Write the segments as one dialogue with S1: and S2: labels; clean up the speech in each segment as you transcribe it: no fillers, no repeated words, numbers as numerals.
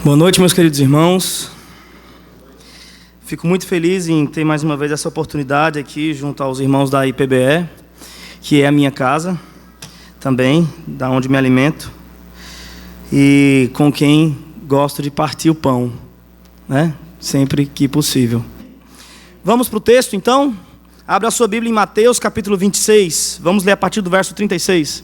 S1: Boa noite, meus queridos irmãos. Fico muito feliz em ter mais uma vez essa oportunidade aqui junto aos irmãos da IPBE, que é a minha casa também, da onde me alimento, e com quem gosto de partir o pão, né? Sempre que possível. Vamos para o texto, então? Abra a sua Bíblia em Mateus, capítulo 26. Vamos ler a partir do verso 36.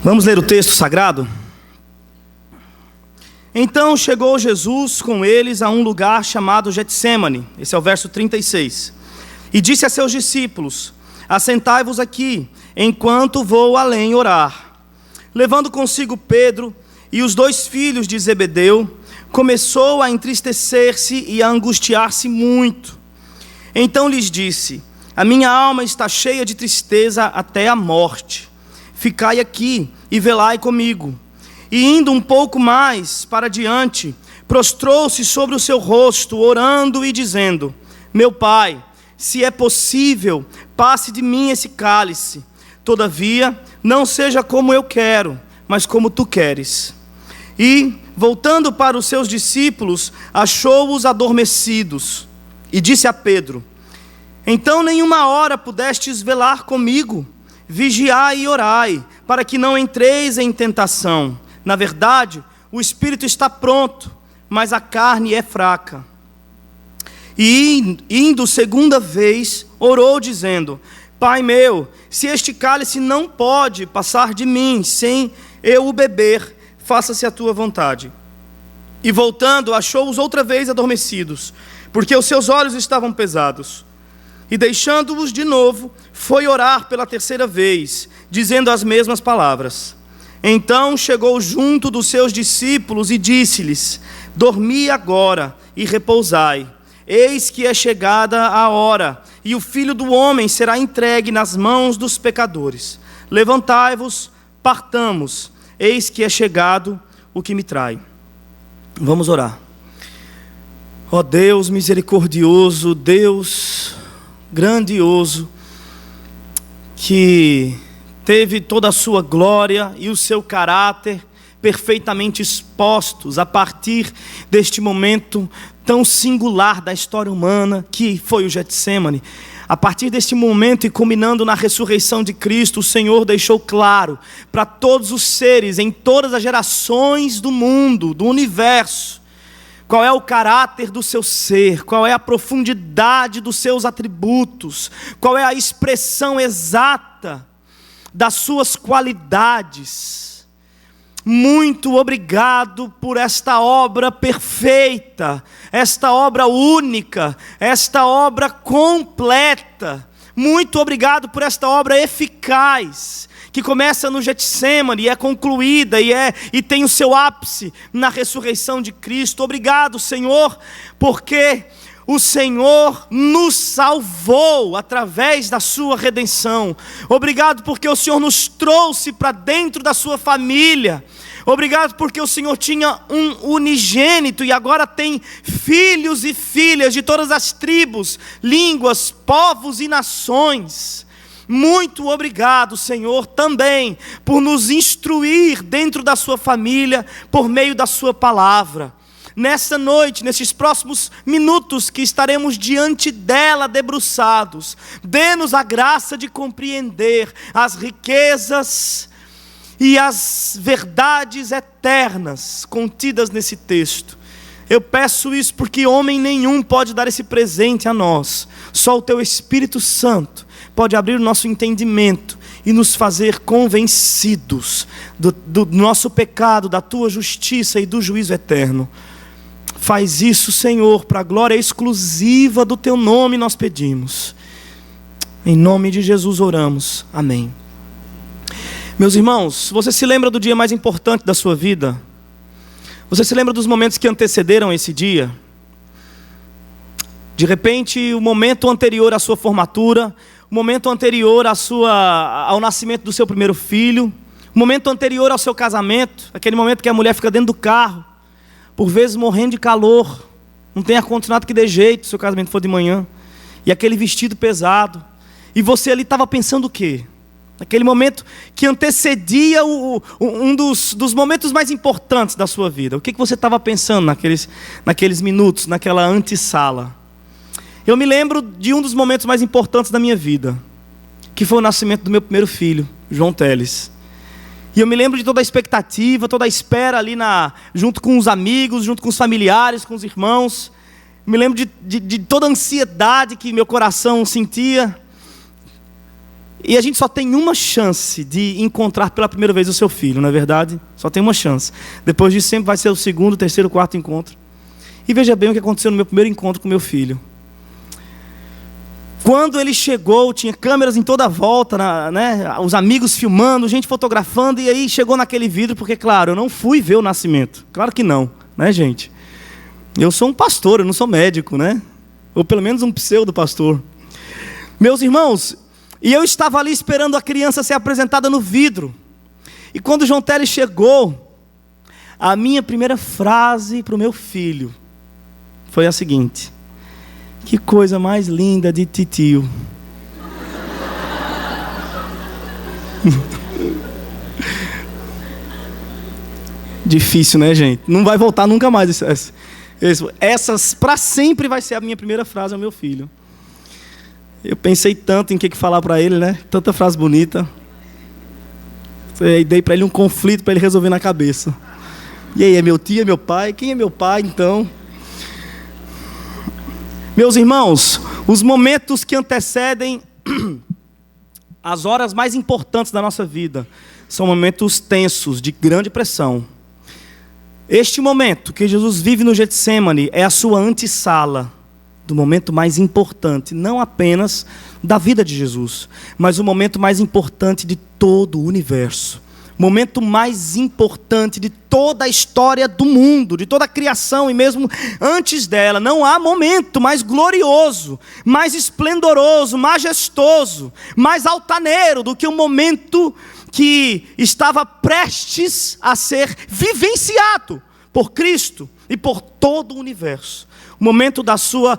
S1: Vamos ler o texto sagrado? Então chegou Jesus com eles a um lugar chamado Getsêmani. Esse é o verso 36. E disse a seus discípulos: assentai-vos aqui, enquanto vou além orar. Levando consigo Pedro e os 2 filhos de Zebedeu, começou a entristecer-se e a angustiar-se muito. Então lhes disse: a minha alma está cheia de tristeza até a morte. Ficai aqui e velai comigo. E indo um pouco mais para diante, prostrou-se sobre o seu rosto, orando e dizendo: meu Pai, se é possível, passe de mim esse cálice. Todavia, não seja como eu quero, mas como tu queres. E, voltando para os seus discípulos, achou-os adormecidos. E disse a Pedro: então nenhuma hora pudestes velar comigo? Vigiai e orai, para que não entreis em tentação. Na verdade, o espírito está pronto, mas a carne é fraca. E indo segunda vez, orou dizendo: Pai meu, se este cálice não pode passar de mim sem eu o beber, faça-se a tua vontade. E voltando, achou-os outra vez adormecidos, porque os seus olhos estavam pesados. E deixando-os de novo, foi orar pela terceira vez, dizendo as mesmas palavras. Então chegou junto dos seus discípulos e disse-lhes: dormi agora e repousai. Eis que é chegada a hora, e o Filho do Homem será entregue nas mãos dos pecadores. Levantai-vos, partamos, eis que é chegado o que me trai. Vamos orar. Ó Deus misericordioso, Deus grandioso, que teve toda a sua glória e o seu caráter perfeitamente expostos a partir deste momento tão singular da história humana que foi o Getsêmani. A partir deste momento e culminando na ressurreição de Cristo, o Senhor deixou claro para todos os seres, em todas as gerações do mundo, do universo, qual é o caráter do seu ser, qual é a profundidade dos seus atributos, qual é a expressão exata das suas qualidades. Muito obrigado por esta obra perfeita, esta obra única, esta obra completa. Muito obrigado por esta obra eficaz, que começa no Getsêmani e é concluída e tem o seu ápice na ressurreição de Cristo. Obrigado, Senhor, porque o Senhor nos salvou através da sua redenção. Obrigado porque o Senhor nos trouxe para dentro da sua família. Obrigado porque o Senhor tinha um unigênito e agora tem filhos e filhas de todas as tribos, línguas, povos e nações. Muito obrigado, Senhor, também por nos instruir dentro da sua família por meio da sua palavra. Nessa noite, nesses próximos minutos que estaremos diante dela debruçados, dê-nos a graça de compreender as riquezas e as verdades eternas contidas nesse texto. Eu peço isso porque homem nenhum pode dar esse presente a nós. Só o Teu Espírito Santo pode abrir o nosso entendimento e nos fazer convencidos do nosso pecado, da Tua justiça e do juízo eterno. Faz isso, Senhor, para a glória exclusiva do Teu nome nós pedimos. Em nome de Jesus oramos. Amém. Meus irmãos, você se lembra do dia mais importante da sua vida? Você se lembra dos momentos que antecederam esse dia? De repente, o momento anterior à sua formatura, o momento anterior ao nascimento do seu primeiro filho, o momento anterior ao seu casamento, aquele momento que a mulher fica dentro do carro, por vezes morrendo de calor, não tem ar-condicionado que dê jeito se o casamento for de manhã, e aquele vestido pesado, e você ali estava pensando o quê? Aquele momento que antecedia um dos momentos mais importantes da sua vida. O que você estava pensando naqueles minutos, naquela antessala? Eu me lembro de um dos momentos mais importantes da minha vida, que foi o nascimento do meu primeiro filho, João Teles. E eu me lembro de toda a expectativa, toda a espera ali junto com os amigos, junto com os familiares, com os irmãos. Me lembro de toda a ansiedade que meu coração sentia. E a gente só tem uma chance de encontrar pela primeira vez o seu filho, não é verdade? Só tem uma chance. Depois disso sempre vai ser o segundo, terceiro, quarto encontro. E veja bem o que aconteceu no meu primeiro encontro com meu filho. Quando ele chegou, tinha câmeras em toda a volta, os amigos filmando, gente fotografando, e aí chegou naquele vidro, porque claro, eu não fui ver o nascimento. Claro que não, né, gente? Eu sou um pastor, eu não sou médico, né? Ou pelo menos um pseudo-pastor. Meus irmãos, e eu estava ali esperando a criança ser apresentada no vidro. E quando o João Teles chegou, a minha primeira frase para o meu filho foi a seguinte: que coisa mais linda de titio. Difícil, né, gente? Não vai voltar nunca mais. Essas para sempre vai ser a minha primeira frase ao meu filho. Eu pensei tanto em que falar para ele, né? Tanta frase bonita. Dei para ele um conflito para ele resolver na cabeça. E aí, é meu tio, é meu pai? Quem é meu pai, então? Meus irmãos, os momentos que antecedem as horas mais importantes da nossa vida são momentos tensos, de grande pressão. Este momento que Jesus vive no Getsemane é a sua antessala do momento mais importante, não apenas da vida de Jesus, mas o momento mais importante de todo o universo. O momento mais importante de toda a história do mundo, de toda a criação e mesmo antes dela. Não há momento mais glorioso, mais esplendoroso, majestoso, mais altaneiro do que o momento que estava prestes a ser vivenciado por Cristo e por todo o universo. O momento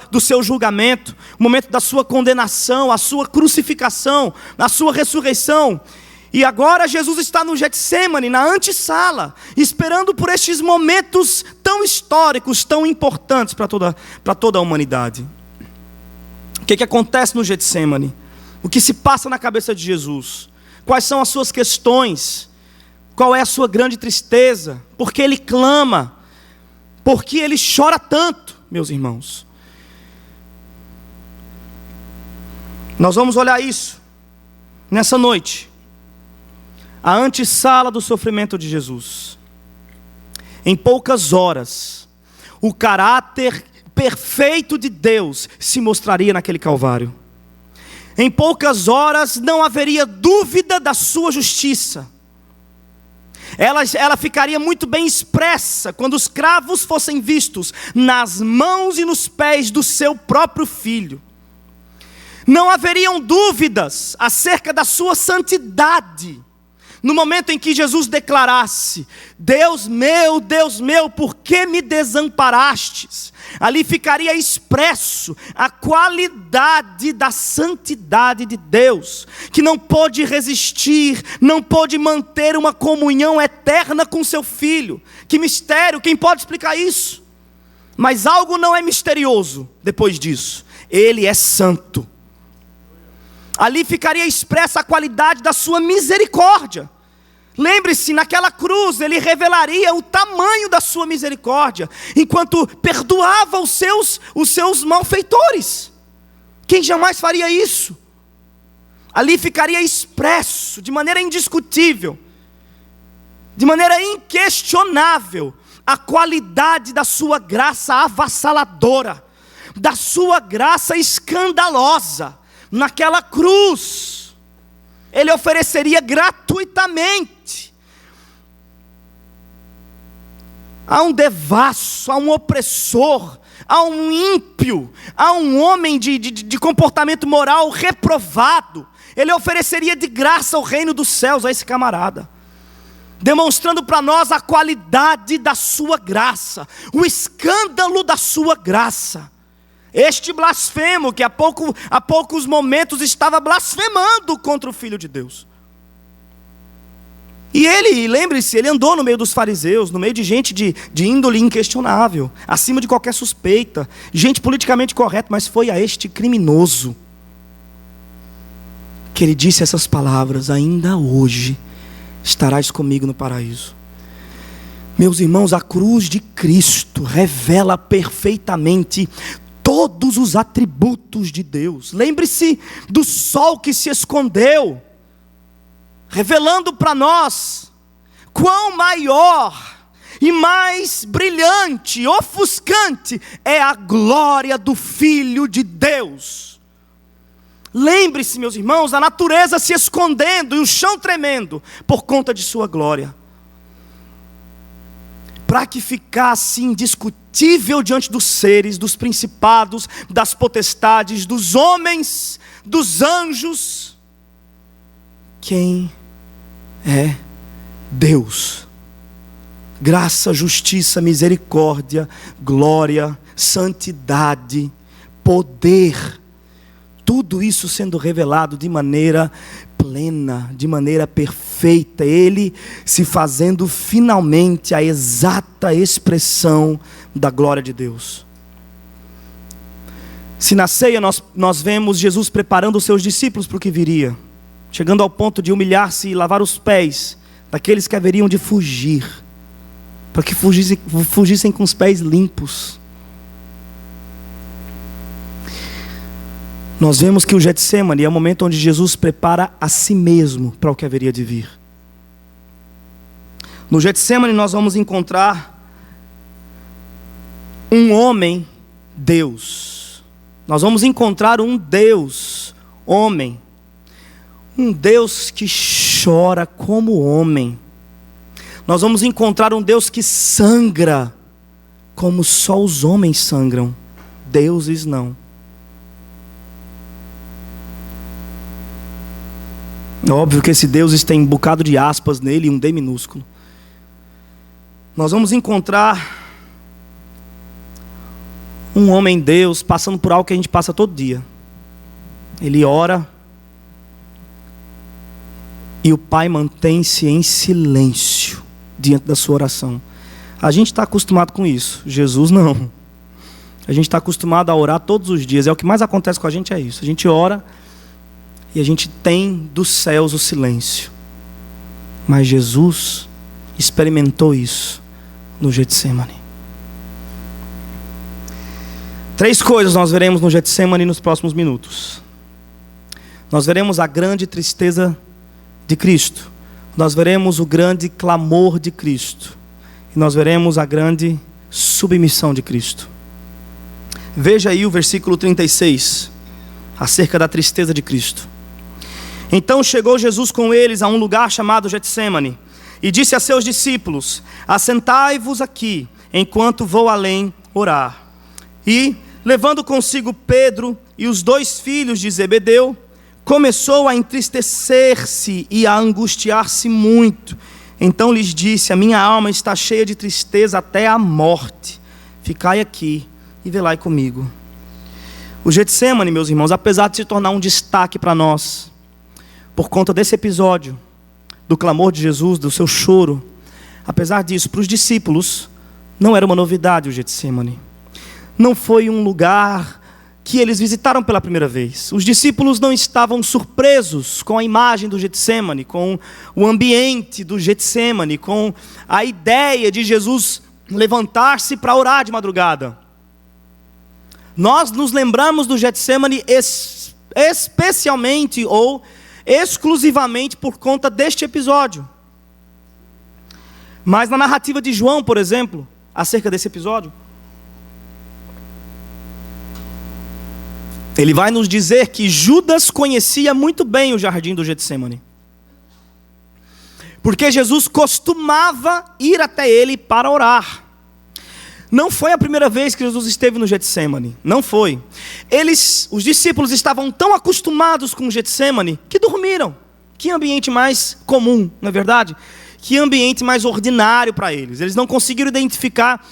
S1: do seu julgamento, o momento da sua condenação, a sua crucificação, a sua ressurreição. E agora Jesus está no Getsemane, na antessala, esperando por estes momentos tão históricos, tão importantes para toda a humanidade. O que acontece no Getsemane? O que se passa na cabeça de Jesus? Quais são as suas questões? Qual é a sua grande tristeza? Por que ele clama? Por que ele chora tanto, meus irmãos? Nós vamos olhar isso nessa noite. A antessala do sofrimento de Jesus. Em poucas horas, o caráter perfeito de Deus se mostraria naquele Calvário. Em poucas horas não haveria dúvida da sua justiça. Ela ficaria muito bem expressa quando os cravos fossem vistos nas mãos e nos pés do seu próprio filho. Não haveriam dúvidas acerca da sua santidade. No momento em que Jesus declarasse: Deus meu, por que me desamparastes? Ali ficaria expresso a qualidade da santidade de Deus, que não pôde resistir, não pôde manter uma comunhão eterna com seu Filho. Que mistério, quem pode explicar isso? Mas algo não é misterioso depois disso: Ele é santo. Ali ficaria expressa a qualidade da sua misericórdia. Lembre-se, naquela cruz ele revelaria o tamanho da sua misericórdia, enquanto perdoava os seus malfeitores. Quem jamais faria isso? Ali ficaria expresso, de maneira indiscutível, de maneira inquestionável, a qualidade da sua graça avassaladora, da sua graça escandalosa. Naquela cruz, ele ofereceria gratuitamente a um devasso, a um opressor, a um ímpio, a um homem de comportamento moral reprovado. Ele ofereceria de graça o reino dos céus a esse camarada, demonstrando para nós a qualidade da sua graça, o escândalo da sua graça. Este blasfemo que há poucos momentos estava blasfemando contra o Filho de Deus. E ele, lembre-se, ele andou no meio dos fariseus, no meio de gente de índole inquestionável, acima de qualquer suspeita, gente politicamente correta, mas foi a este criminoso que ele disse essas palavras: ainda hoje estarás comigo no paraíso. Meus irmãos, a cruz de Cristo revela perfeitamente todos os atributos de Deus. Lembre-se do sol que se escondeu, revelando para nós quão maior e mais brilhante, ofuscante é a glória do Filho de Deus. Lembre-se, meus irmãos, a natureza se escondendo e o chão tremendo por conta de sua glória. Para que ficasse indiscutível diante dos seres, dos principados, das potestades, dos homens, dos anjos, quem é Deus. Graça, justiça, misericórdia, glória, santidade, poder, tudo isso sendo revelado de maneira plena, de maneira perfeita, ele se fazendo finalmente a exata expressão da glória de Deus. Se na ceia nós vemos Jesus preparando os seus discípulos para o que viria, chegando ao ponto de humilhar-se e lavar os pés daqueles que haveriam de fugir, para que fugissem com os pés limpos. Nós vemos que o Getsemane é o momento onde Jesus prepara a si mesmo para o que haveria de vir. No Getsemane nós vamos encontrar um homem Deus. Nós vamos encontrar um Deus homem. Um Deus que chora como homem. Nós vamos encontrar um Deus que sangra como só os homens sangram. Deuses não. É óbvio que esse Deus tem um bocado de aspas nele e um D minúsculo. Nós vamos encontrar um homem Deus passando por algo que a gente passa todo dia. Ele ora e o Pai mantém-se em silêncio diante da sua oração. A gente está acostumado com isso, Jesus não. A gente está acostumado a orar todos os dias. O que mais acontece com a gente é isso. A gente ora e a gente tem dos céus o silêncio. Mas Jesus experimentou isso no Getsemane. 3 coisas nós veremos no Getsemane nos próximos minutos. Nós veremos a grande tristeza de Cristo. Nós veremos o grande clamor de Cristo. E nós veremos a grande submissão de Cristo. Veja aí o versículo 36, acerca da tristeza de Cristo. Então chegou Jesus com eles a um lugar chamado Getsemane, e disse a seus discípulos: assentai-vos aqui, enquanto vou além orar. E, levando consigo Pedro e os 2 filhos de Zebedeu, começou a entristecer-se e a angustiar-se muito. Então lhes disse: a minha alma está cheia de tristeza até a morte. Ficai aqui e velai comigo. O Getsemane, meus irmãos, apesar de se tornar um destaque para nós, por conta desse episódio, do clamor de Jesus, do seu choro, apesar disso, para os discípulos, não era uma novidade o Getsemane. Não foi um lugar que eles visitaram pela primeira vez. Os discípulos não estavam surpresos com a imagem do Getsemane, com o ambiente do Getsemane, com a ideia de Jesus levantar-se para orar de madrugada. Nós nos lembramos do Getsemane especialmente ou exclusivamente por conta deste episódio. Mas na narrativa de João, por exemplo, acerca desse episódio, ele vai nos dizer que Judas conhecia muito bem o jardim do Getsemane, porque Jesus costumava ir até ele para orar. Não foi a primeira vez que Jesus esteve no Getsemane, não foi. Os discípulos estavam tão acostumados com o Getsemane que dormiram. Que ambiente mais comum, não é verdade? Que ambiente mais ordinário para eles. Eles não conseguiram identificar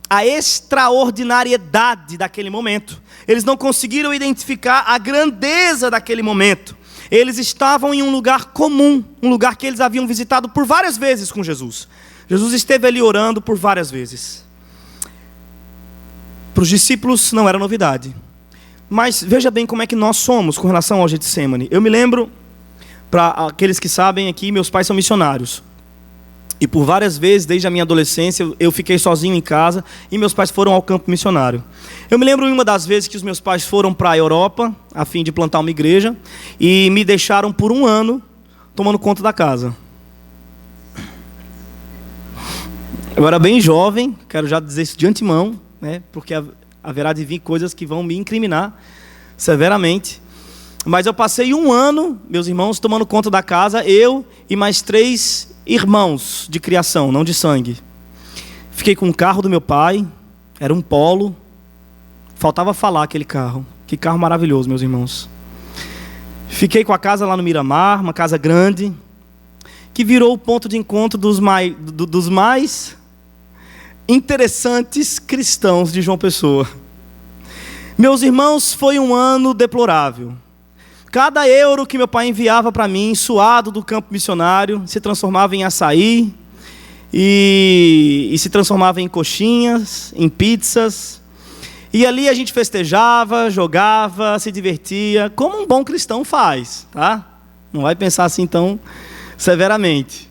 S1: a extraordinariedade daquele momento. Eles não conseguiram identificar a grandeza daquele momento. Eles estavam em um lugar comum, um lugar que eles haviam visitado por várias vezes com Jesus. Jesus esteve ali orando por várias vezes. Para os discípulos não era novidade. Mas veja bem como é que nós somos com relação ao Getsemane. Eu me lembro, para aqueles que sabem aqui, meus pais são missionários. E por várias vezes, desde a minha adolescência, eu fiquei sozinho em casa e meus pais foram ao campo missionário. Eu me lembro uma das vezes que os meus pais foram para a Europa, a fim de plantar uma igreja, e me deixaram por 1 ano tomando conta da casa. Eu era bem jovem, quero já dizer isso de antemão, né, porque haverá de vir coisas que vão me incriminar severamente. Mas eu passei 1 ano, meus irmãos, tomando conta da casa, eu e mais 3 irmãos de criação, não de sangue. Fiquei com o carro do meu pai, era um Polo, faltava falar aquele carro. Que carro maravilhoso, meus irmãos. Fiquei com a casa lá no Miramar, uma casa grande, que virou o ponto de encontro dos mais interessantes cristãos de João Pessoa. Meus irmãos, foi um ano deplorável. Cada euro que meu pai enviava para mim, suado do campo missionário, se transformava em açaí, e se transformava em coxinhas, em pizzas. E ali a gente festejava, jogava, se divertia, como um bom cristão faz, tá? Não vai pensar assim tão severamente.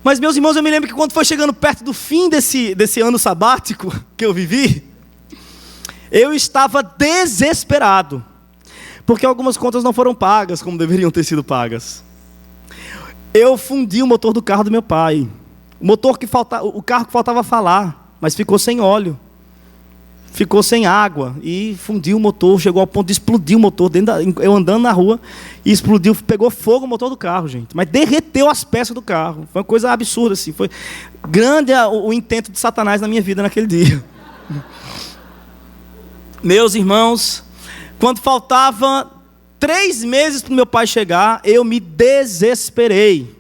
S1: Mas, meus irmãos, eu me lembro que quando foi chegando perto do fim desse ano sabático que eu vivi, eu estava desesperado. Porque algumas contas não foram pagas como deveriam ter sido pagas. Eu fundi o motor do carro do meu pai. O carro que faltava falar, mas ficou sem óleo. Ficou sem água e fundiu o motor, chegou ao ponto de explodir o motor, eu andando na rua, e explodiu, pegou fogo o motor do carro, gente. Mas derreteu as peças do carro. Foi uma coisa absurda, assim. Foi grande o intento de Satanás na minha vida naquele dia. Meus irmãos, quando faltava 3 meses para o meu pai chegar, eu me desesperei.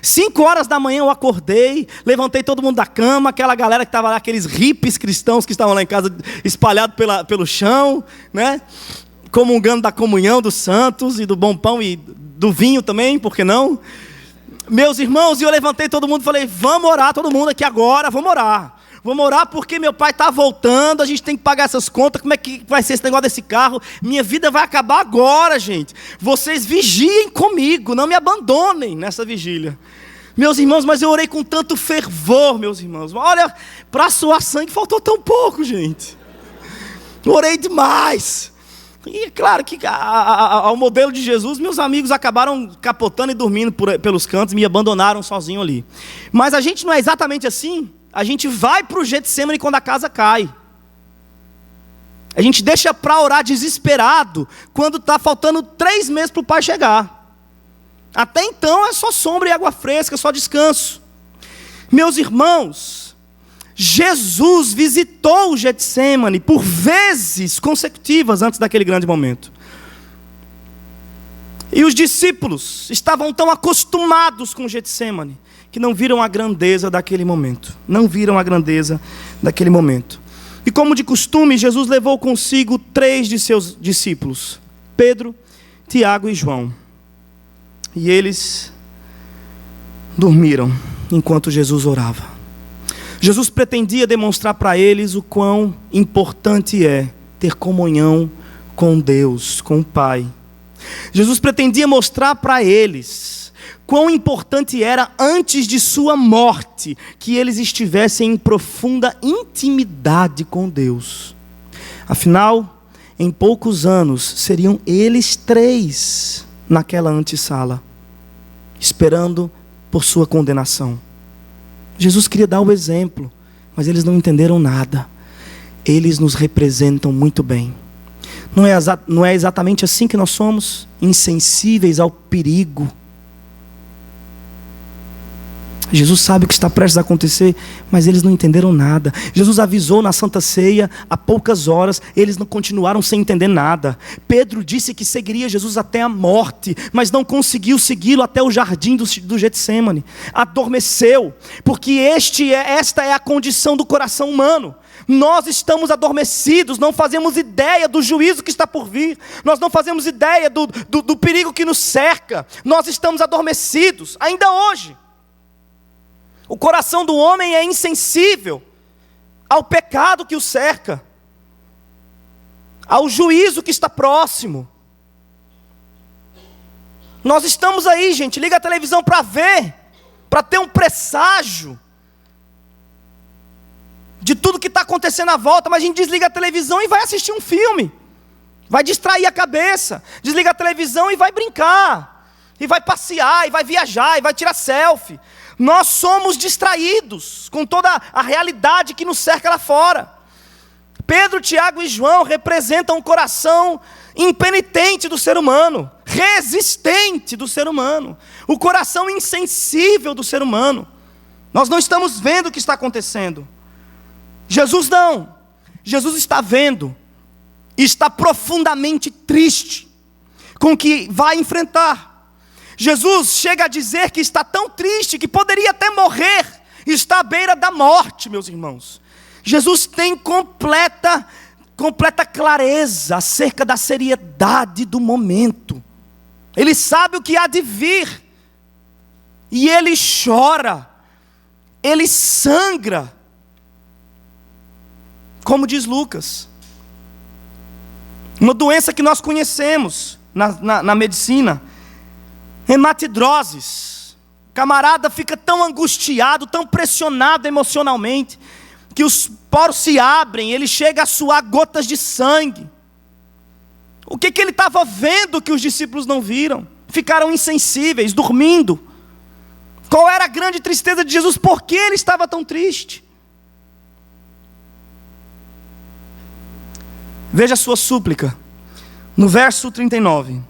S1: 5 horas da manhã eu acordei, levantei todo mundo da cama, aquela galera que estava lá, aqueles hippies cristãos que estavam lá em casa, espalhados pelo chão, né? Comungando da comunhão dos santos e do bom pão e do vinho também, por que não? Meus irmãos, e eu levantei todo mundo e falei, vamos orar todo mundo aqui agora, vamos orar. Vamos orar porque meu pai está voltando, a gente tem que pagar essas contas, como é que vai ser esse negócio desse carro? Minha vida vai acabar agora, gente. Vocês vigiem comigo, não me abandonem nessa vigília. Meus irmãos, mas eu orei com tanto fervor, meus irmãos. Olha, para suar sangue faltou tão pouco, gente. Orei demais. E é claro que ao modelo de Jesus, meus amigos acabaram capotando e dormindo pelos cantos, me abandonaram sozinho ali. Mas a gente não é exatamente assim. A gente vai para o Getsemane quando a casa cai. A gente deixa para orar desesperado quando está faltando 3 meses para o pai chegar. Até então é só sombra e água fresca, só descanso. Meus irmãos, Jesus visitou o Getsemane por vezes consecutivas antes daquele grande momento. E os discípulos estavam tão acostumados com o Getsemane que não viram a grandeza daquele momento. Não viram a grandeza daquele momento. E como de costume, Jesus levou consigo 3 de seus discípulos, Pedro, Tiago e João. E eles dormiram enquanto Jesus orava. Jesus pretendia demonstrar para eles o quão importante é ter comunhão com Deus, com o Pai. Jesus pretendia mostrar para eles quão importante era, antes de sua morte, que eles estivessem em profunda intimidade com Deus. Afinal, em poucos anos, seriam eles 3 naquela antessala, esperando por sua condenação. Jesus queria dar o exemplo, mas eles não entenderam nada. Eles nos representam muito bem. Não é exatamente assim que nós somos? Insensíveis ao perigo. Jesus sabe o que está prestes a acontecer, mas eles não entenderam nada. Jesus avisou na Santa Ceia há poucas horas, eles não continuaram sem entender nada. Pedro disse que seguiria Jesus até a morte, mas não conseguiu segui-lo até o jardim do Getsêmani. Adormeceu, porque esta é a condição do coração humano. Nós estamos adormecidos, não fazemos ideia do juízo que está por vir, nós não fazemos ideia do perigo que nos cerca, nós estamos adormecidos, ainda hoje. O coração do homem é insensível ao pecado que o cerca, ao juízo que está próximo. Nós estamos aí, gente, liga a televisão para ver, para ter um presságio de tudo que está acontecendo à volta, mas a gente desliga a televisão e vai assistir um filme, vai distrair a cabeça, desliga a televisão e vai brincar, e vai passear, e vai viajar, e vai tirar selfie. Nós somos distraídos com toda a realidade que nos cerca lá fora. Pedro, Tiago e João representam o coração impenitente do ser humano, resistente do ser humano, o coração insensível do ser humano. Nós não estamos vendo o que está acontecendo. Jesus não. Jesus está vendo e está profundamente triste com o que vai enfrentar. Jesus chega a dizer que está tão triste que poderia até morrer, está à beira da morte, meus irmãos. Jesus tem completa clareza acerca da seriedade do momento. Ele sabe o que há de vir, e ele chora, ele sangra, como diz Lucas. Uma doença que nós conhecemos na medicina, hematidroses. O camarada fica tão angustiado, tão pressionado emocionalmente, que os poros se abrem, ele chega a suar gotas de sangue. O que ele estava vendo que os discípulos não viram? Ficaram insensíveis, dormindo. Qual era a grande tristeza de Jesus? Por que ele estava tão triste? Veja a sua súplica, no verso 39.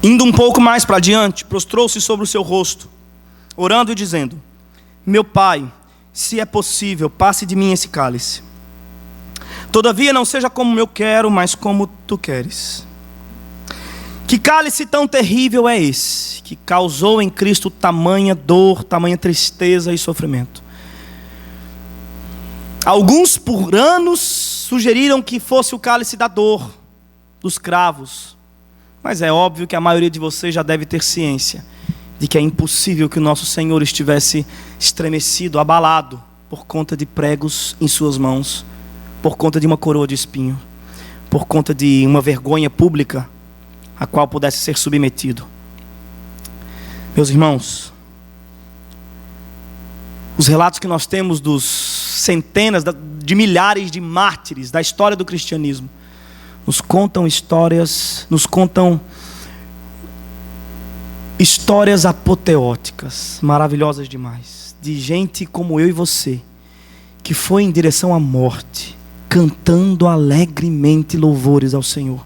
S1: Indo um pouco mais para adiante, prostrou-se sobre o seu rosto, orando e dizendo: meu Pai, se é possível, passe de mim esse cálice. Todavia não seja como eu quero, mas como tu queres. Que cálice tão terrível é esse, que causou em Cristo tamanha dor, tamanha tristeza e sofrimento? Alguns por anos sugeriram que fosse o cálice da dor, dos cravos. Mas é óbvio que a maioria de vocês já deve ter ciência de que é impossível que o nosso Senhor estivesse estremecido, abalado, por conta de pregos em suas mãos, por conta de uma coroa de espinho, por conta de uma vergonha pública a qual pudesse ser submetido. Meus irmãos, os relatos que nós temos dos centenas de milhares de mártires da história do cristianismo nos contam histórias apoteóticas, maravilhosas demais, de gente como eu e você, que foi em direção à morte, cantando alegremente louvores ao Senhor.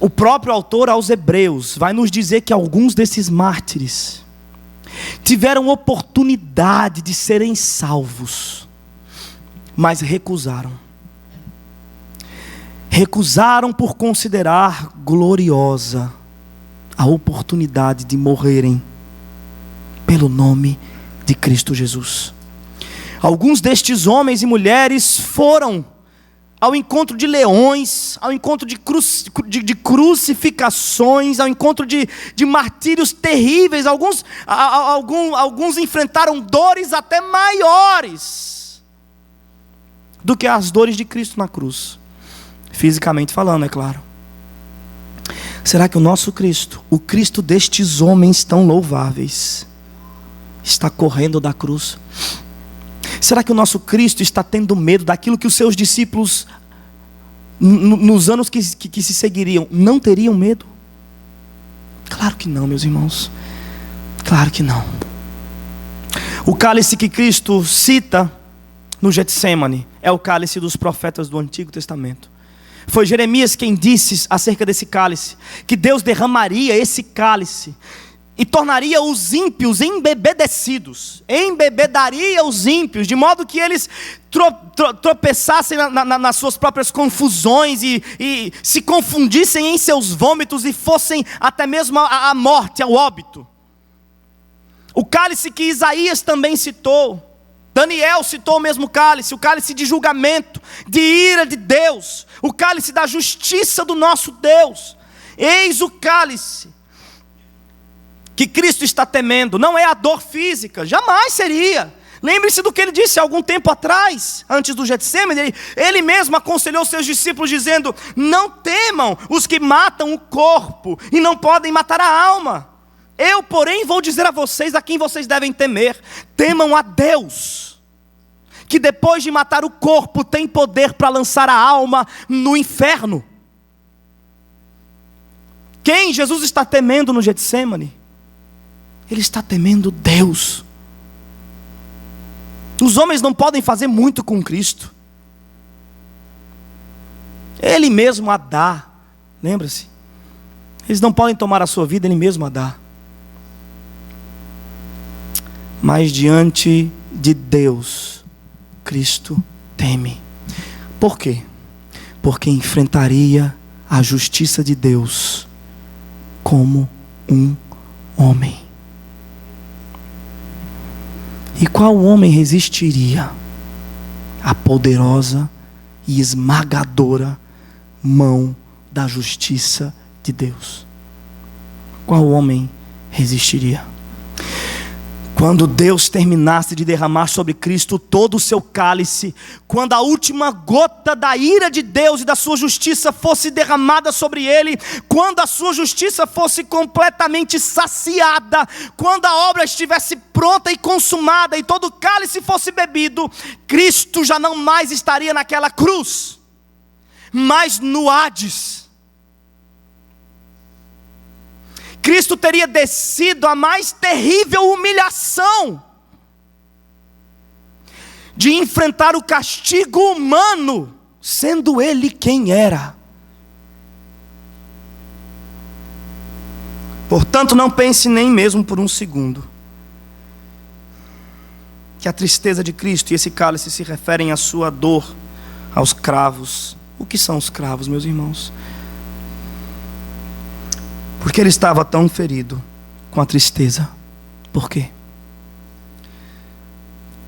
S1: O próprio autor aos Hebreus vai nos dizer que alguns desses mártires tiveram oportunidade de serem salvos, mas recusaram por considerar gloriosa a oportunidade de morrerem pelo nome de Cristo Jesus. Alguns destes homens e mulheres foram ao encontro de leões, ao encontro de crucificações, ao encontro de martírios terríveis. Alguns enfrentaram dores até maiores do que as dores de Cristo na cruz, fisicamente falando, é claro. Será que o nosso Cristo, o Cristo destes homens tão louváveis, está correndo da cruz? Será que o nosso Cristo está tendo medo daquilo que os seus discípulos, nos anos que se seguiriam, não teriam medo? Claro que não, meus irmãos. Claro que não. O cálice que Cristo cita no Getsêmani é o cálice dos profetas do Antigo Testamento. Foi Jeremias quem disse acerca desse cálice, que Deus derramaria esse cálice e tornaria os ímpios embebedecidos, embebedaria os ímpios, de modo que eles tropeçassem nas suas próprias confusões e se confundissem em seus vômitos e fossem até mesmo à morte, ao óbito. O cálice que Isaías também citou, Daniel citou o mesmo cálice, o cálice de julgamento, de ira de Deus, o cálice da justiça do nosso Deus. Eis o cálice que Cristo está temendo. Não é a dor física, jamais seria. Lembre-se do que ele disse há algum tempo atrás, antes do Getsemane. Ele mesmo aconselhou seus discípulos dizendo: não temam os que matam o corpo e não podem matar a alma. Eu, porém, vou dizer a vocês a quem vocês devem temer: temam a Deus, que depois de matar o corpo tem poder para lançar a alma no inferno. Quem Jesus está temendo no Getsemane? Ele está temendo Deus. Os homens não podem fazer muito com Cristo. Ele mesmo a dá. Lembra-se? Eles não podem tomar a sua vida, Ele mesmo a dá. Mas diante de Deus, Cristo teme. Por quê? Porque enfrentaria a justiça de Deus como um homem. E qual homem resistiria à poderosa e esmagadora mão da justiça de Deus? Qual homem resistiria? Quando Deus terminasse de derramar sobre Cristo todo o seu cálice, quando a última gota da ira de Deus e da sua justiça fosse derramada sobre ele, quando a sua justiça fosse completamente saciada, quando a obra estivesse pronta e consumada e todo o cálice fosse bebido, Cristo já não mais estaria naquela cruz, mas no Hades. Cristo teria descido a mais terrível humilhação de enfrentar o castigo humano, sendo Ele quem era. Portanto, não pense nem mesmo por um segundo que a tristeza de Cristo e esse cálice se referem à sua dor, aos cravos. O que são os cravos, meus irmãos? Porque ele estava tão ferido com a tristeza. Por quê?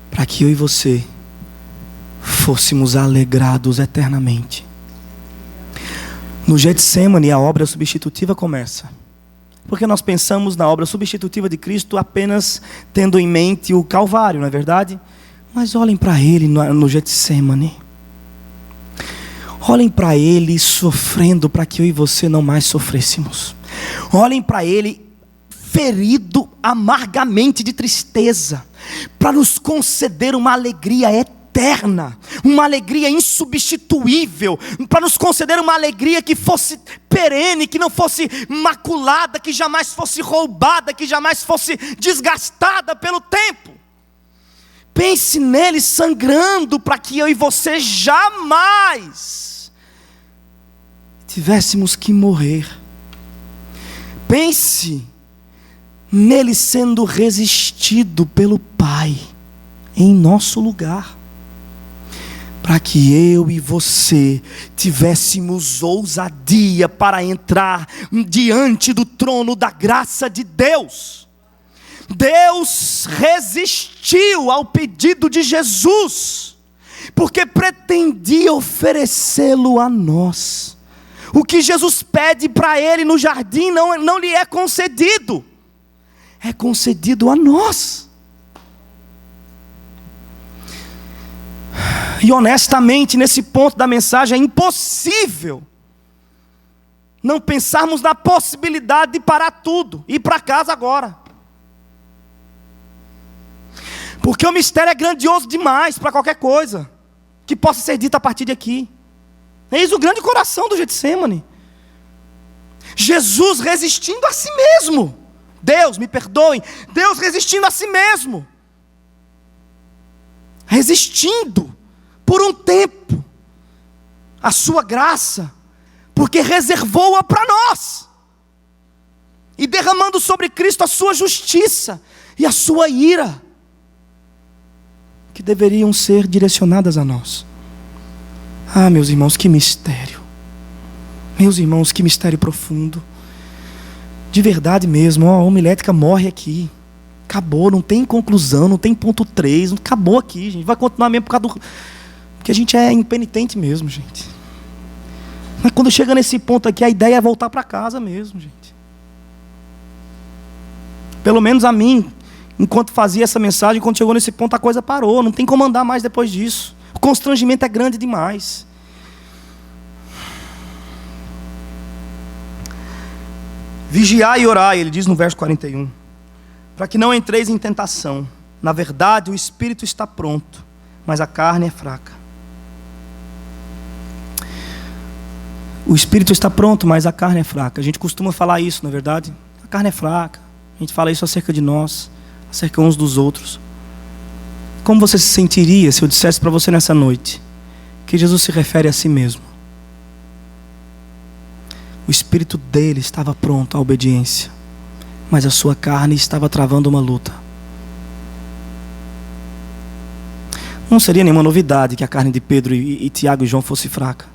S1: Para que eu e você fôssemos alegrados eternamente. No Getsemane a obra substitutiva começa. Porque nós pensamos na obra substitutiva de Cristo apenas tendo em mente o Calvário, não é verdade? Mas olhem para Ele no Getsemane. Olhem para Ele sofrendo para que eu e você não mais sofrêssemos. Olhem para Ele ferido amargamente de tristeza, para nos conceder uma alegria eterna, uma alegria insubstituível, para nos conceder uma alegria que fosse perene, que não fosse maculada, que jamais fosse roubada, que jamais fosse desgastada pelo tempo. Pense nele sangrando para que eu e você jamais tivéssemos que morrer. Pense nele sendo resistido pelo Pai em nosso lugar, para que eu e você tivéssemos ousadia para entrar diante do trono da graça de Deus. Deus resistiu ao pedido de Jesus, porque pretendia oferecê-lo a nós. O que Jesus pede para ele no jardim não lhe é concedido. É concedido a nós. E honestamente, nesse ponto da mensagem, é impossível não pensarmos na possibilidade de parar tudo e ir para casa agora. Porque o mistério é grandioso demais para qualquer coisa que possa ser dita a partir de aqui. Eis o grande coração do Getsemane. Jesus resistindo a si mesmo. Deus, me perdoem. Deus resistindo a si mesmo. Resistindo por um tempo a sua graça, porque reservou-a para nós, e derramando sobre Cristo a sua justiça e a sua ira, que deveriam ser direcionadas a nós. Ah, meus irmãos, que mistério. Meus irmãos, que mistério profundo. De verdade mesmo, a homilética morre aqui. Acabou, não tem conclusão, não tem ponto 3, acabou aqui, gente. Vai continuar mesmo por causa do... Porque a gente é impenitente mesmo, gente. Mas quando chega nesse ponto aqui, a ideia é voltar para casa mesmo, gente. Pelo menos a mim, enquanto fazia essa mensagem, quando chegou nesse ponto, a coisa parou. Não tem como andar mais depois disso. O constrangimento é grande demais. Vigiai e orai, ele diz no verso 41, para que não entreis em tentação. Na verdade, o espírito está pronto, mas a carne é fraca. O espírito está pronto, mas a carne é fraca. A gente costuma falar isso, não é verdade? A carne é fraca. A gente fala isso acerca de nós, acerca uns dos outros. Como você se sentiria se eu dissesse para você nessa noite que Jesus se refere a si mesmo? O espírito dele estava pronto à obediência, mas a sua carne estava travando uma luta. Não seria nenhuma novidade que a carne de Pedro e Tiago e João fosse fraca.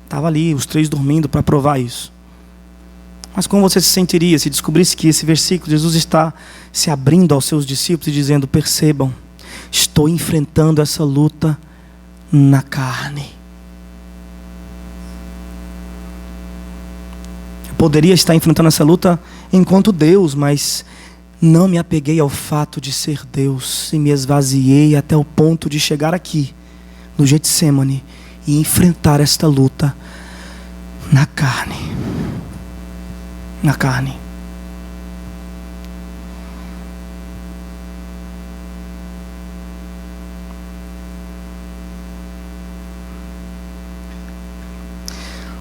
S1: Estava ali, os três dormindo para provar isso. Mas como você se sentiria se descobrisse que esse versículo, Jesus está se abrindo aos seus discípulos e dizendo: percebam, estou enfrentando essa luta na carne. Eu poderia estar enfrentando essa luta enquanto Deus, mas não me apeguei ao fato de ser Deus e me esvaziei até o ponto de chegar aqui, no Getsêmani, e enfrentar esta luta na carne. Na carne.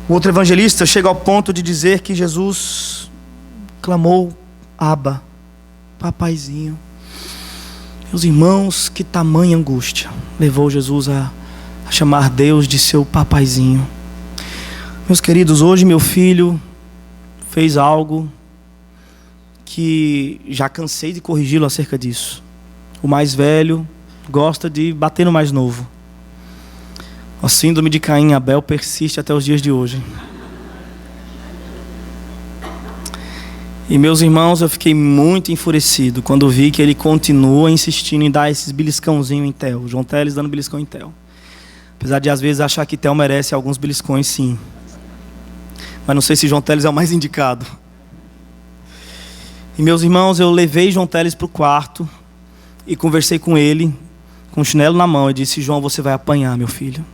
S1: O outro evangelista chega ao ponto de dizer que Jesus clamou: Abba, papaizinho. Meus irmãos, que tamanha angústia levou Jesus a chamar Deus de seu papaizinho. Meus queridos, hoje meu filho fez algo que já cansei de corrigi-lo acerca disso. O mais velho gosta de bater no mais novo. A síndrome de Caim e Abel persiste até os dias de hoje. E meus irmãos, eu fiquei muito enfurecido quando vi que ele continua insistindo em dar esses beliscãozinhos em Theo. João Teles dando beliscão em Theo. Apesar de às vezes achar que Theo merece alguns beliscões, sim. Mas não sei se João Teles é o mais indicado. E meus irmãos, eu levei João Teles para o quarto e conversei com ele, com o chinelo na mão, e disse: João, você vai apanhar, meu filho.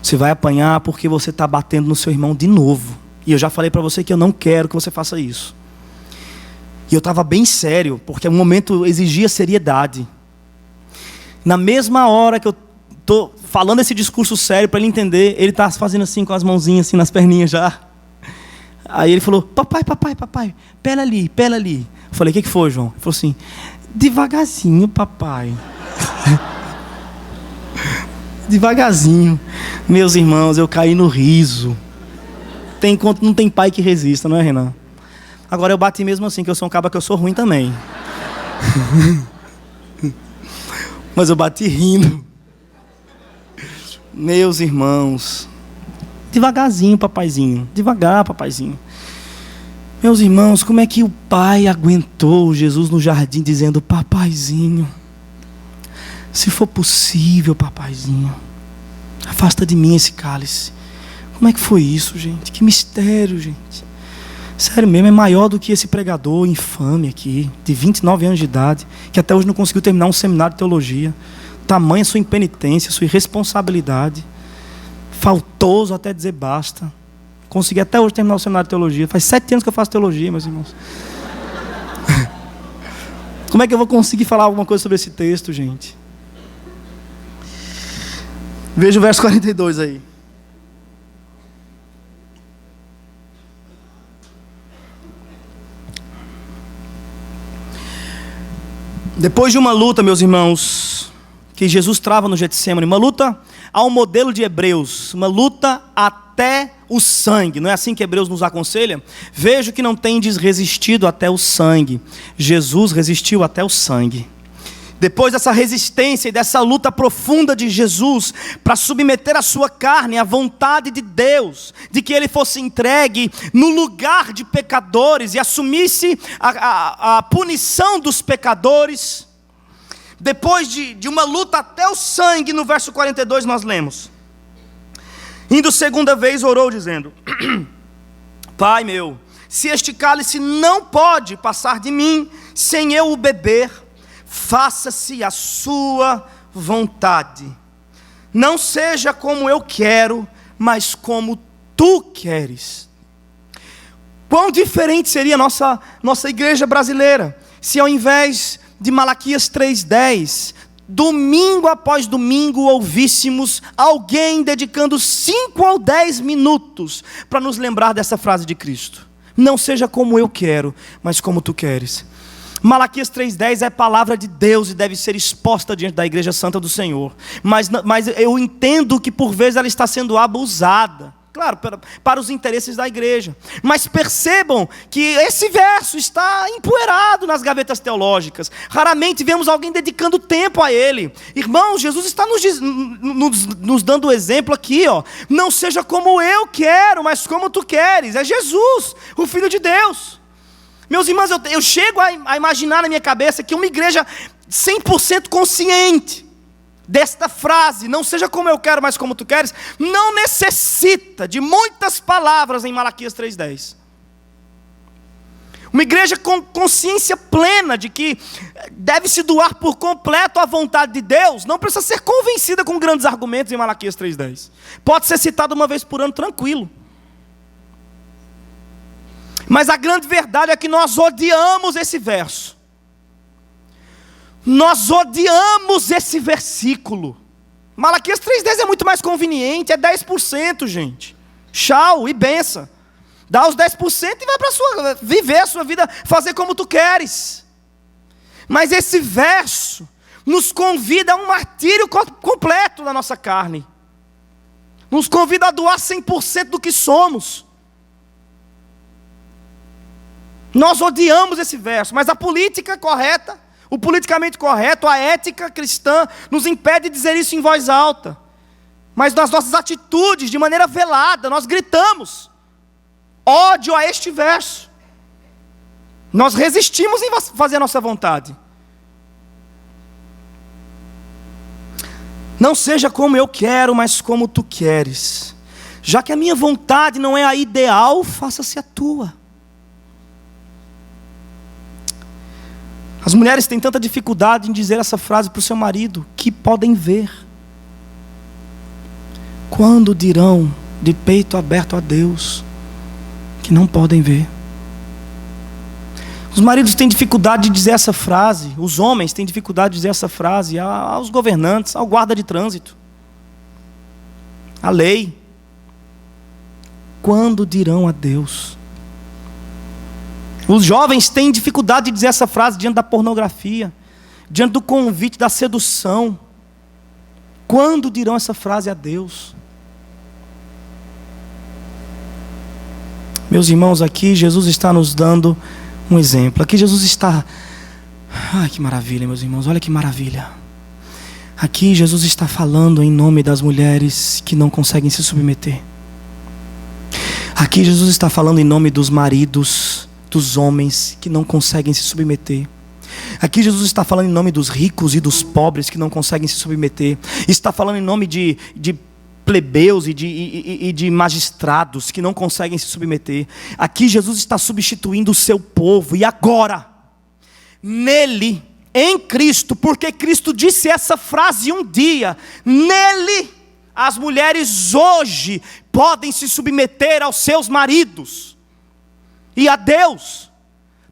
S1: Você vai apanhar porque você está batendo no seu irmão de novo. E eu já falei para você que eu não quero que você faça isso. E eu estava bem sério, porque o momento exigia seriedade. Na mesma hora que eu estou falando esse discurso sério para ele entender, ele está fazendo assim com as mãozinhas assim nas perninhas já. Aí ele falou: papai, pera ali. Eu falei: o que foi, João? Ele falou assim: devagarzinho, papai. Devagarzinho. Meus irmãos, eu caí no riso. Não tem pai que resista, não é, Renan? Agora eu bati mesmo assim, que eu sou um caba que eu sou ruim também. Mas eu bati rindo. Meus irmãos, devagarzinho, papaizinho. Devagar, papaizinho. Meus irmãos, como é que o pai aguentou Jesus no jardim dizendo: papaizinho, se for possível, papaizinho, afasta de mim esse cálice. Como é que foi isso, gente? Que mistério, gente. Sério mesmo, é maior do que esse pregador infame aqui, de 29 anos de idade, que até hoje não conseguiu terminar um seminário de teologia. Tamanha sua impenitência, sua irresponsabilidade. Faltoso até dizer basta. Consegui até hoje terminar o seminário de teologia. Faz 7 anos que eu faço teologia, meus irmãos. Como é que eu vou conseguir falar alguma coisa sobre esse texto, gente? Veja o verso 42 aí. Depois de uma luta, meus irmãos, que Jesus trava no Getsêmani, uma luta ao modelo de Hebreus, uma luta até o sangue. Não é assim que Hebreus nos aconselha? Vejo que não tendes resistido até o sangue. Jesus resistiu até o sangue. Depois dessa resistência e dessa luta profunda de Jesus para submeter a sua carne à vontade de Deus, de que ele fosse entregue no lugar de pecadores e assumisse a punição dos pecadores, depois de uma luta até o sangue, no verso 42 nós lemos: indo segunda vez, orou dizendo: Pai meu, se este cálice não pode passar de mim sem eu o beber, faça-se a sua vontade. Não seja como eu quero, mas como tu queres. Quão diferente seria a nossa igreja brasileira se, ao invés de Malaquias 3:10, domingo após domingo ouvíssemos alguém dedicando 5 ou 10 minutos para nos lembrar dessa frase de Cristo: não seja como eu quero, mas como tu queres. Malaquias 3:10 é palavra de Deus e deve ser exposta diante da igreja santa do Senhor, mas eu entendo que por vezes ela está sendo abusada, claro, para os interesses da igreja. Mas percebam que esse verso está empoeirado nas gavetas teológicas. Raramente vemos alguém dedicando tempo a ele. Irmãos, Jesus está nos dando o exemplo aqui, ó. Não seja como eu quero, mas como tu queres. É Jesus, o Filho de Deus. Meus irmãos, eu chego a imaginar na minha cabeça que uma igreja 100% consciente desta frase, não seja como eu quero, mas como tu queres, não necessita de muitas palavras em Malaquias 3:10. Uma igreja com consciência plena de que deve se doar por completo à vontade de Deus, não precisa ser convencida com grandes argumentos em Malaquias 3:10. Pode ser citado uma vez por ano, tranquilo. Mas a grande verdade é que nós odiamos esse verso. Nós odiamos esse versículo. Malaquias 3:10 é muito mais conveniente, é 10%, gente. Tchau e benção. Dá os 10% e vai para viver a sua vida, fazer como tu queres. Mas esse verso nos convida a um martírio completo da nossa carne. Nos convida a doar 100% do que somos. Nós odiamos esse verso, mas a política correta, o politicamente correto, a ética cristã nos impede de dizer isso em voz alta. Mas nas nossas atitudes, de maneira velada, nós gritamos ódio a este verso. Nós resistimos em fazer a nossa vontade. Não seja como eu quero, mas como tu queres. Já que a minha vontade não é a ideal, faça-se a tua. As mulheres têm tanta dificuldade em dizer essa frase para o seu marido, que podem ver. Quando dirão de peito aberto a Deus, que não podem ver. Os maridos têm dificuldade de dizer essa frase, os homens têm dificuldade de dizer essa frase aos governantes, ao guarda de trânsito, à lei. Quando dirão a Deus? Os jovens têm dificuldade de dizer essa frase diante da pornografia, diante do convite da sedução. Quando dirão essa frase a Deus? Meus irmãos, aqui Jesus está nos dando um exemplo. Aqui Jesus está... Ai, que maravilha, meus irmãos, olha que maravilha. Aqui Jesus está falando em nome das mulheres que não conseguem se submeter. Aqui Jesus está falando em nome dos maridos, dos homens que não conseguem se submeter. Aqui Jesus está falando em nome dos ricos e dos pobres que não conseguem se submeter. Está falando em nome de plebeus e de magistrados que não conseguem se submeter. Aqui Jesus está substituindo o seu povo. E agora, nele, em Cristo, porque Cristo disse essa frase um dia, nele as mulheres hoje podem se submeter aos seus maridos e a Deus,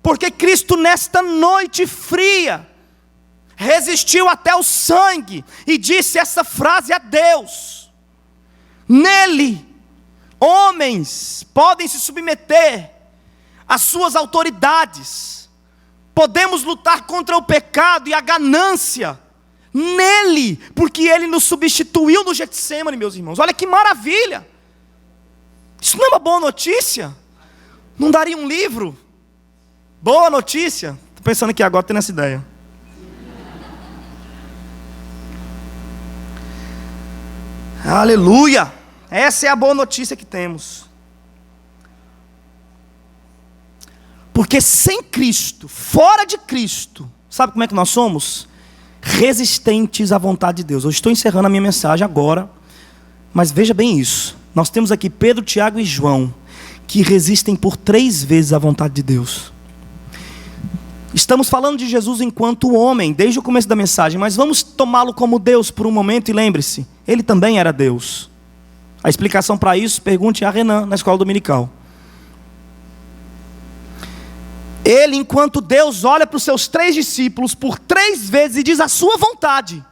S1: porque Cristo nesta noite fria resistiu até o sangue e disse essa frase a Deus. Nele, homens podem se submeter às suas autoridades. Podemos lutar contra o pecado e a ganância nele, porque ele nos substituiu no Getsemane, meus irmãos. Olha que maravilha! Isso não é uma boa notícia? Não daria um livro? Boa notícia? Estou pensando aqui agora, tendo essa ideia. Aleluia! Essa é a boa notícia que temos. Porque sem Cristo, fora de Cristo, sabe como é que nós somos? Resistentes à vontade de Deus. Eu estou encerrando a minha mensagem agora, mas veja bem isso. Nós temos aqui Pedro, Tiago e João, que resistem por 3 vezes à vontade de Deus. Estamos falando de Jesus enquanto homem, desde o começo da mensagem, mas vamos tomá-lo como Deus por um momento e lembre-se, ele também era Deus. A explicação para isso, pergunte a Renan na escola dominical. Ele, enquanto Deus, olha para os seus 3 discípulos por 3 vezes e diz a sua vontade: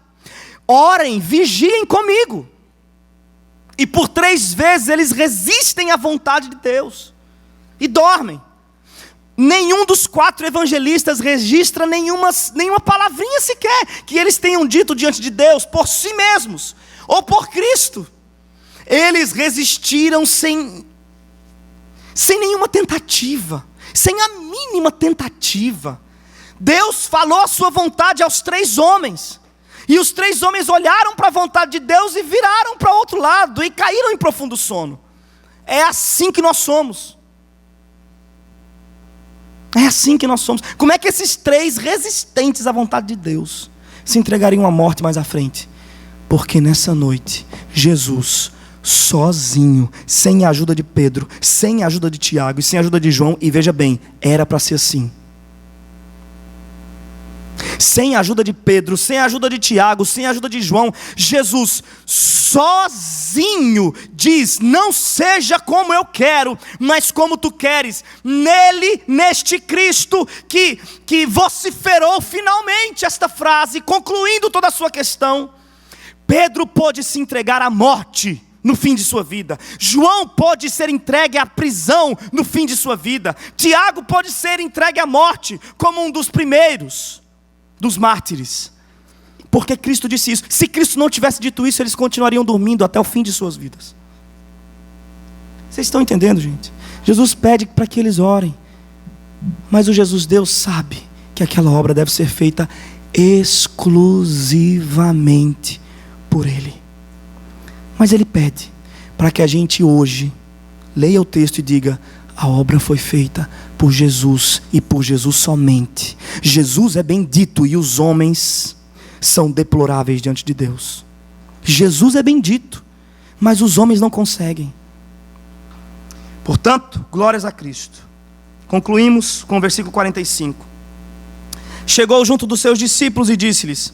S1: orem, vigiem comigo. E por 3 vezes eles resistem à vontade de Deus e dormem. Nenhum dos 4 evangelistas registra nenhuma palavrinha sequer que eles tenham dito diante de Deus por si mesmos ou por Cristo. Eles resistiram sem nenhuma tentativa, sem a mínima tentativa. Deus falou a sua vontade aos 3 homens, e os 3 homens olharam para a vontade de Deus e viraram para o outro lado e caíram em profundo sono. É assim que nós somos. É assim que nós somos. Como é que esses 3 resistentes à vontade de Deus se entregariam à morte mais à frente? Porque nessa noite, Jesus, sozinho, sem a ajuda de Pedro, sem a ajuda de Tiago e sem a ajuda de João, e veja bem, era para ser assim. Sem a ajuda de Pedro, sem a ajuda de Tiago, sem a ajuda de João, Jesus sozinho diz: não seja como eu quero, mas como tu queres. Nele, neste Cristo, que vociferou finalmente esta frase, concluindo toda a sua questão. Pedro pôde se entregar à morte no fim de sua vida. João pode ser entregue à prisão no fim de sua vida. Tiago pode ser entregue à morte como um dos primeiros dos mártires, porque Cristo disse isso. Se Cristo não tivesse dito isso, eles continuariam dormindo até o fim de suas vidas. Vocês estão entendendo, gente? Jesus pede para que eles orem, mas o Jesus Deus sabe que aquela obra deve ser feita exclusivamente por Ele. Mas Ele pede para que a gente hoje leia o texto e diga: a obra foi feita por Jesus e por Jesus somente. Jesus é bendito e os homens são deploráveis diante de Deus. Jesus é bendito, mas os homens não conseguem. Portanto, glórias a Cristo. Concluímos com o versículo 45. Chegou junto dos seus discípulos e disse-lhes: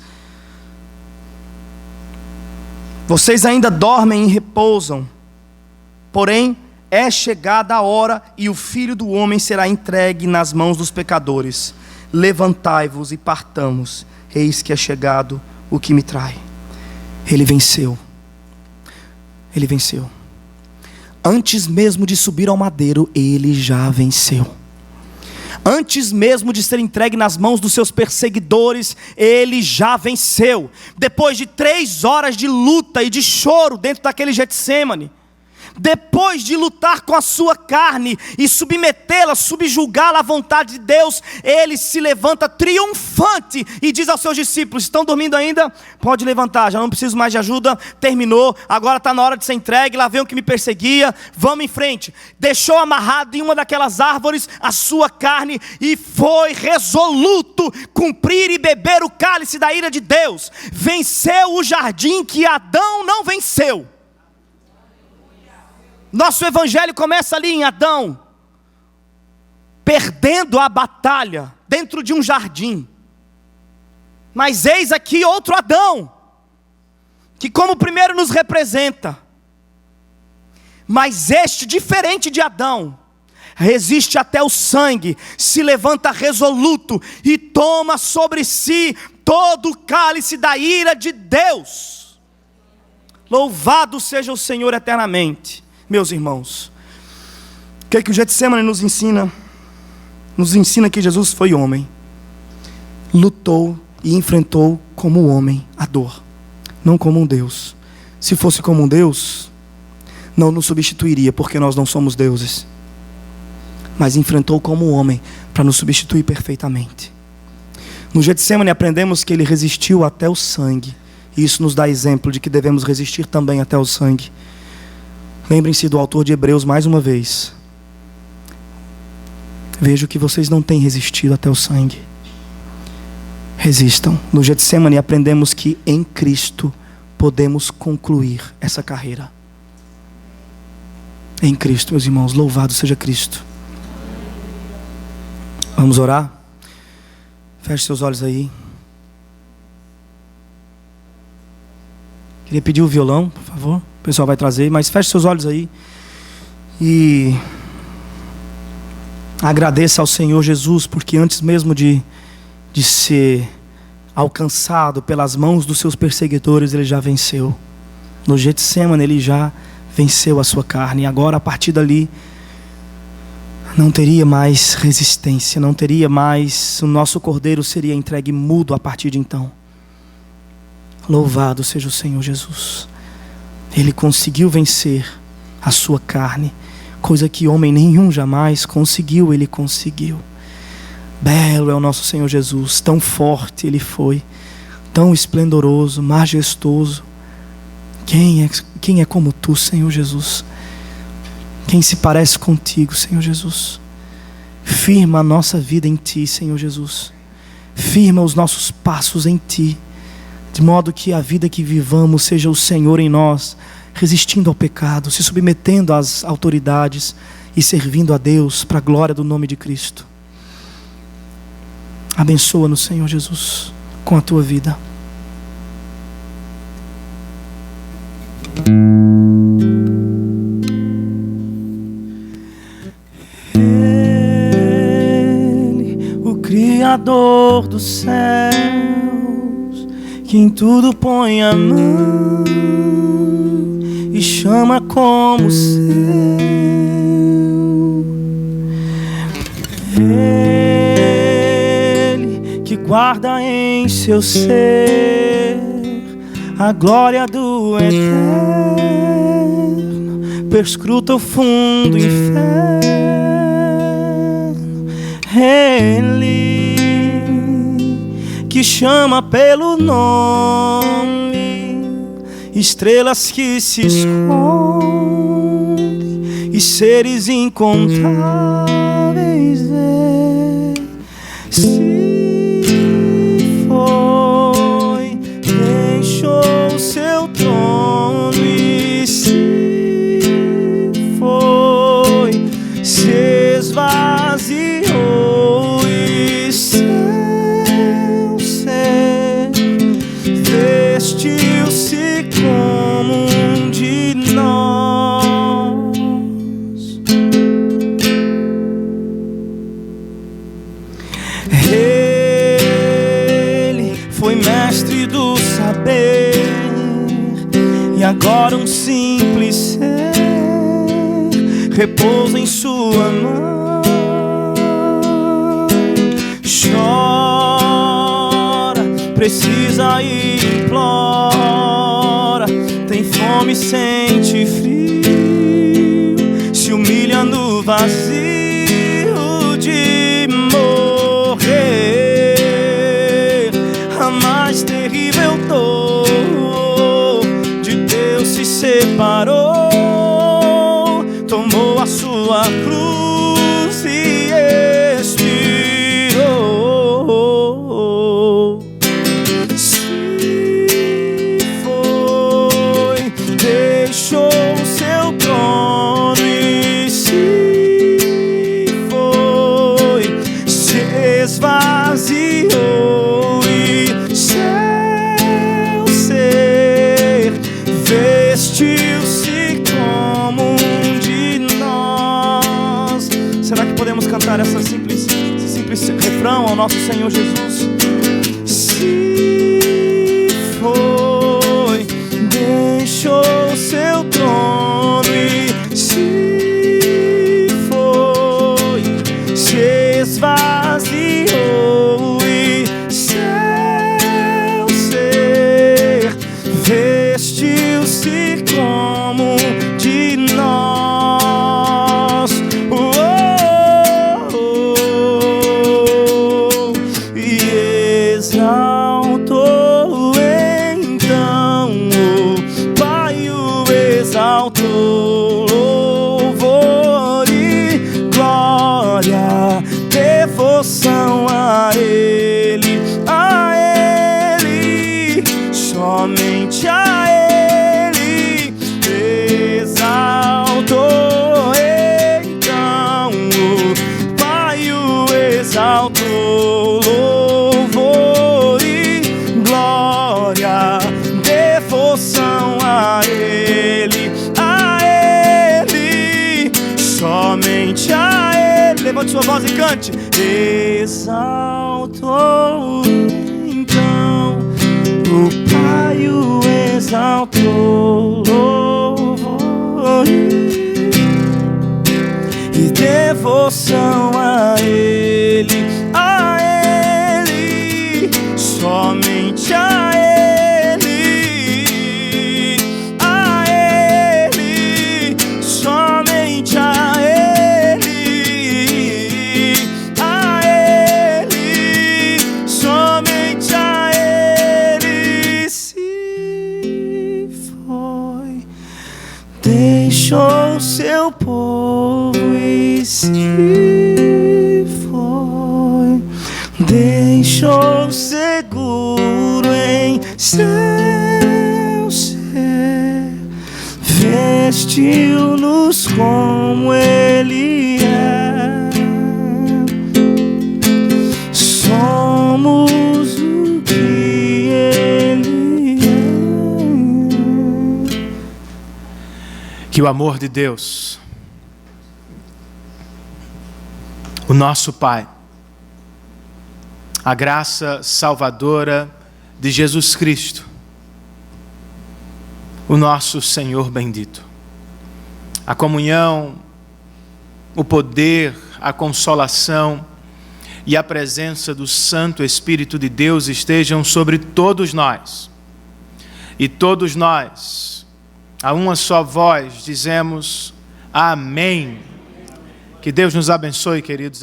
S1: vocês ainda dormem e repousam, porém é chegada a hora e o Filho do Homem será entregue nas mãos dos pecadores. Levantai-vos e partamos, eis que é chegado o que me trai. Ele venceu. Ele venceu. Antes mesmo de subir ao madeiro, ele já venceu. Antes mesmo de ser entregue nas mãos dos seus perseguidores, ele já venceu. Depois de 3 horas de luta e de choro dentro daquele Getsemane, depois de lutar com a sua carne e submetê-la, subjugá-la à vontade de Deus, ele se levanta triunfante e diz aos seus discípulos: estão dormindo ainda? Pode levantar, já não preciso mais de ajuda, terminou, agora está na hora de ser entregue, lá vem o que me perseguia, vamos em frente. Deixou amarrado em uma daquelas árvores a sua carne e foi resoluto cumprir e beber o cálice da ira de Deus. Venceu o jardim que Adão não venceu. Nosso evangelho começa ali em Adão, perdendo a batalha dentro de um jardim. Mas eis aqui outro Adão, que como o primeiro nos representa. Mas este, diferente de Adão, resiste até o sangue, se levanta resoluto e toma sobre si todo o cálice da ira de Deus. Louvado seja o Senhor eternamente. Meus irmãos, o que é que o Getsemane nos ensina? Nos ensina que Jesus foi homem, lutou e enfrentou como homem a dor, não como um Deus. Se fosse como um Deus, não nos substituiria, porque nós não somos deuses. Mas enfrentou como homem para nos substituir perfeitamente. No Getsemane aprendemos que ele resistiu até o sangue. E isso nos dá exemplo de que devemos resistir também até o sangue. Lembrem-se do autor de Hebreus mais uma vez. Vejo que vocês não têm resistido até o sangue. Resistam. No Getsemane aprendemos que em Cristo podemos concluir essa carreira. Em Cristo, meus irmãos, louvado seja Cristo. Vamos orar? Feche seus olhos aí. Queria pedir o violão, por favor. O pessoal vai trazer, mas feche seus olhos aí. E agradeça ao Senhor Jesus, porque antes mesmo de ser alcançado pelas mãos dos seus perseguidores, ele já venceu. No Getsemane ele já venceu a sua carne. E agora, a partir dali, não teria mais resistência, não teria mais, o nosso cordeiro seria entregue mudo a partir de então. Louvado seja o Senhor Jesus. Ele conseguiu vencer a sua carne, coisa que homem nenhum jamais conseguiu, ele conseguiu. Belo é o nosso Senhor Jesus, tão forte ele foi, tão esplendoroso, majestoso. Quem é como tu, Senhor Jesus? Quem se parece contigo, Senhor Jesus? Firma a nossa vida em ti, Senhor Jesus. Firma os nossos passos em ti, de modo que a vida que vivamos seja o Senhor em nós, resistindo ao pecado, se submetendo às autoridades e servindo a Deus para a glória do nome de Cristo. Abençoa-nos, Senhor Jesus, com a tua vida. Ele, o Criador dos céus, que em tudo põe a mão e chama como seu. Ele que guarda em seu ser a glória do eterno, perscruta o fundo inferno. Ele que chama pelo nome estrelas que se escondem e seres incontáveis. Se foi, deixou seu trono, e se foi, se esvaziou, e seu ser vestiu-se como um de nós. Ele foi mestre do saber, e agora um simples ser repousa em sua mão. Chora, precisa e implora, tem fome, sente frio, se humilha no vazio de morrer. A mais terrível dor de Deus se separou, tomou a sua cruz e expirou. Se foi, deixou seu trono, e se foi, se esvaziou, e seu ser vestiu-se como um de nós. Será que podemos cantar esse simples refrão ao nosso Senhor Jesus? Se foi, deixou seu trono, e se foi, se esvaziou, e seu ser levante sua voz e cante. Exaltou então o Pai, o exaltou, louvor e devoção a Ele, somente a Ele, somente a Ele, somente a Ele se foi, deixou seu povo e se foi, deixou seguro em seu ser, vestiu-nos como Ele é, somos o que Ele é.
S2: Que o amor de Deus, o nosso Pai, a graça salvadora de Jesus Cristo, o nosso Senhor bendito, a comunhão, o poder, a consolação e a presença do Santo Espírito de Deus estejam sobre todos nós. E todos nós, a uma só voz, dizemos amém. Que Deus nos abençoe, queridos.